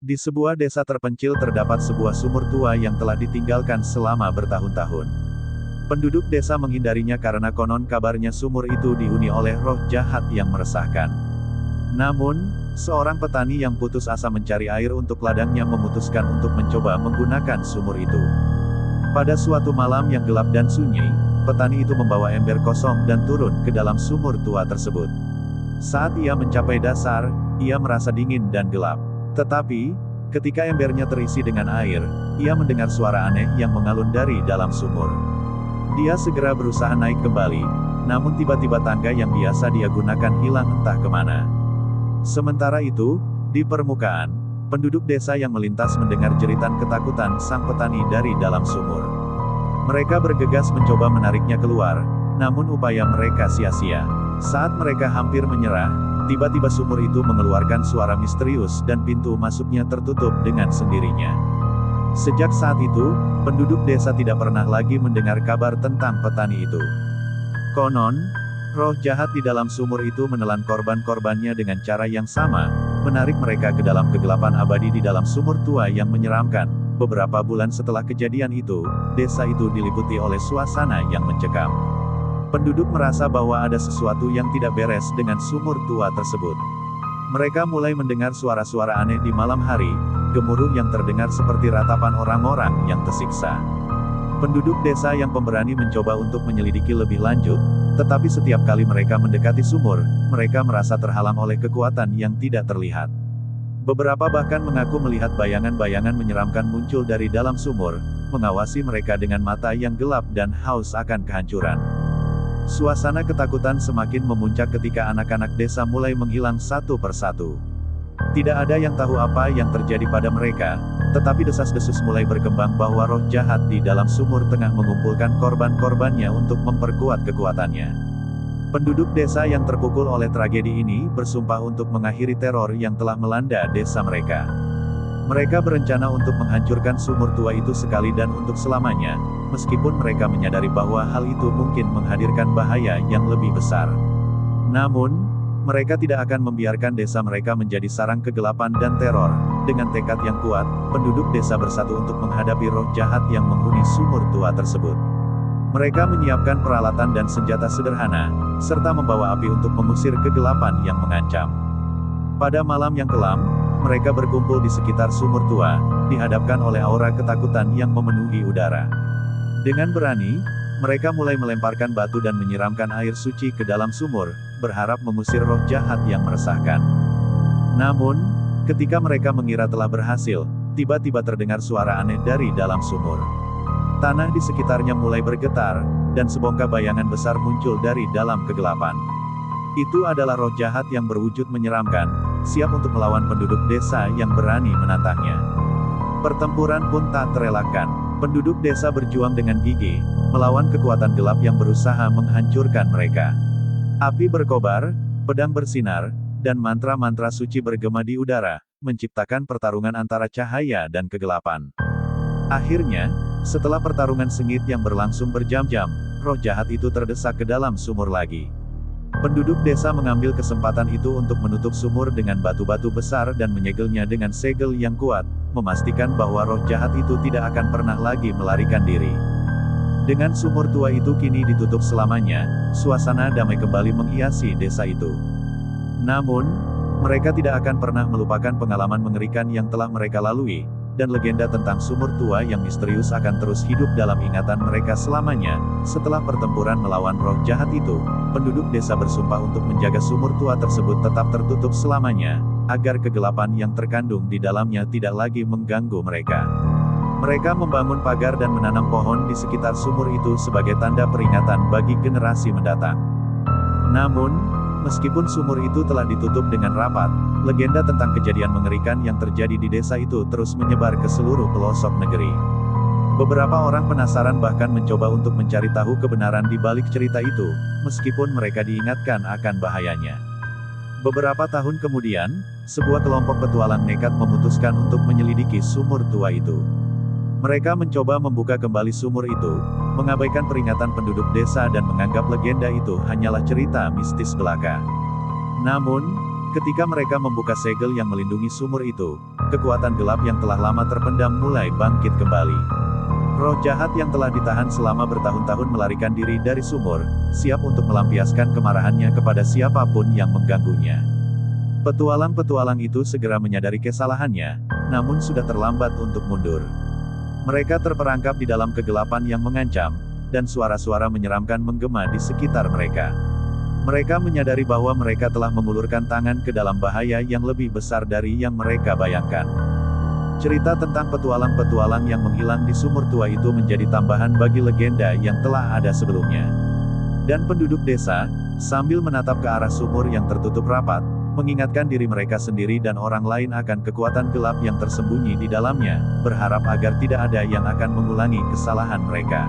Di sebuah desa terpencil terdapat sebuah sumur tua yang telah ditinggalkan selama bertahun-tahun. Penduduk desa menghindarinya karena konon kabarnya sumur itu dihuni oleh roh jahat yang meresahkan. Namun, seorang petani yang putus asa mencari air untuk ladangnya memutuskan untuk mencoba menggunakan sumur itu. Pada suatu malam yang gelap dan sunyi, petani itu membawa ember kosong dan turun ke dalam sumur tua tersebut. Saat ia mencapai dasar, ia merasa dingin dan gelap. Tetapi, ketika embernya terisi dengan air, ia mendengar suara aneh yang mengalun dari dalam sumur. Dia segera berusaha naik kembali, namun tiba-tiba tangga yang biasa dia gunakan hilang entah kemana. Sementara itu, di permukaan, penduduk desa yang melintas mendengar jeritan ketakutan sang petani dari dalam sumur. Mereka bergegas mencoba menariknya keluar, namun upaya mereka sia-sia. Saat mereka hampir menyerah, tiba-tiba sumur itu mengeluarkan suara misterius dan pintu masuknya tertutup dengan sendirinya. Sejak saat itu, penduduk desa tidak pernah lagi mendengar kabar tentang petani itu. Konon, roh jahat di dalam sumur itu menelan korban-korbannya dengan cara yang sama, menarik mereka ke dalam kegelapan abadi di dalam sumur tua yang menyeramkan. Beberapa bulan setelah kejadian itu, desa itu diliputi oleh suasana yang mencekam. Penduduk merasa bahwa ada sesuatu yang tidak beres dengan sumur tua tersebut. Mereka mulai mendengar suara-suara aneh di malam hari, gemuruh yang terdengar seperti ratapan orang-orang yang tersiksa. Penduduk desa yang pemberani mencoba untuk menyelidiki lebih lanjut, tetapi setiap kali mereka mendekati sumur, mereka merasa terhalang oleh kekuatan yang tidak terlihat. Beberapa bahkan mengaku melihat bayangan-bayangan menyeramkan muncul dari dalam sumur, mengawasi mereka dengan mata yang gelap dan haus akan kehancuran. Suasana ketakutan semakin memuncak ketika anak-anak desa mulai menghilang satu persatu. Tidak ada yang tahu apa yang terjadi pada mereka, tetapi desas-desus mulai berkembang bahwa roh jahat di dalam sumur tengah mengumpulkan korban-korbannya untuk memperkuat kekuatannya. Penduduk desa yang terpukul oleh tragedi ini bersumpah untuk mengakhiri teror yang telah melanda desa mereka. Mereka berencana untuk menghancurkan sumur tua itu sekali dan untuk selamanya, meskipun mereka menyadari bahwa hal itu mungkin menghadirkan bahaya yang lebih besar. Namun, mereka tidak akan membiarkan desa mereka menjadi sarang kegelapan dan teror. Dengan tekad yang kuat, penduduk desa bersatu untuk menghadapi roh jahat yang menghuni sumur tua tersebut. Mereka menyiapkan peralatan dan senjata sederhana, serta membawa api untuk mengusir kegelapan yang mengancam. Pada malam yang kelam, mereka berkumpul di sekitar sumur tua, dihadapkan oleh aura ketakutan yang memenuhi udara. Dengan berani, mereka mulai melemparkan batu dan menyiramkan air suci ke dalam sumur, berharap mengusir roh jahat yang meresahkan. Namun, ketika mereka mengira telah berhasil, tiba-tiba terdengar suara aneh dari dalam sumur. Tanah di sekitarnya mulai bergetar, dan sebongkah bayangan besar muncul dari dalam kegelapan. Itu adalah roh jahat yang berwujud menyeramkan, siap untuk melawan penduduk desa yang berani menantangnya. Pertempuran pun tak terelakkan. Penduduk desa berjuang dengan gigih, melawan kekuatan gelap yang berusaha menghancurkan mereka. Api berkobar, pedang bersinar, dan mantra-mantra suci bergema di udara, menciptakan pertarungan antara cahaya dan kegelapan. Akhirnya, setelah pertarungan sengit yang berlangsung berjam-jam, roh jahat itu terdesak ke dalam sumur lagi. Penduduk desa mengambil kesempatan itu untuk menutup sumur dengan batu-batu besar dan menyegelnya dengan segel yang kuat, memastikan bahwa roh jahat itu tidak akan pernah lagi melarikan diri. Dengan sumur tua itu kini ditutup selamanya, suasana damai kembali menghiasi desa itu. Namun, mereka tidak akan pernah melupakan pengalaman mengerikan yang telah mereka lalui, dan legenda tentang sumur tua yang misterius akan terus hidup dalam ingatan mereka selamanya. Setelah pertempuran melawan roh jahat itu, penduduk desa bersumpah untuk menjaga sumur tua tersebut tetap tertutup selamanya, agar kegelapan yang terkandung di dalamnya tidak lagi mengganggu mereka. Mereka membangun pagar dan menanam pohon di sekitar sumur itu sebagai tanda peringatan bagi generasi mendatang. Namun, meskipun sumur itu telah ditutup dengan rapat, legenda tentang kejadian mengerikan yang terjadi di desa itu terus menyebar ke seluruh pelosok negeri. Beberapa orang penasaran bahkan mencoba untuk mencari tahu kebenaran di balik cerita itu, meskipun mereka diingatkan akan bahayanya. Beberapa tahun kemudian, sebuah kelompok petualang nekat memutuskan untuk menyelidiki sumur tua itu. Mereka mencoba membuka kembali sumur itu, mengabaikan peringatan penduduk desa dan menganggap legenda itu hanyalah cerita mistis belaka. Namun, ketika mereka membuka segel yang melindungi sumur itu, kekuatan gelap yang telah lama terpendam mulai bangkit kembali. Roh jahat yang telah ditahan selama bertahun-tahun melarikan diri dari sumur, siap untuk melampiaskan kemarahannya kepada siapapun yang mengganggunya. Petualang-petualang itu segera menyadari kesalahannya, namun sudah terlambat untuk mundur. Mereka terperangkap di dalam kegelapan yang mengancam, dan suara-suara menyeramkan menggema di sekitar mereka. Mereka menyadari bahwa mereka telah mengulurkan tangan ke dalam bahaya yang lebih besar dari yang mereka bayangkan. Cerita tentang petualang-petualang yang menghilang di sumur tua itu menjadi tambahan bagi legenda yang telah ada sebelumnya. Dan penduduk desa, sambil menatap ke arah sumur yang tertutup rapat, mengingatkan diri mereka sendiri dan orang lain akan kekuatan gelap yang tersembunyi di dalamnya, berharap agar tidak ada yang akan mengulangi kesalahan mereka.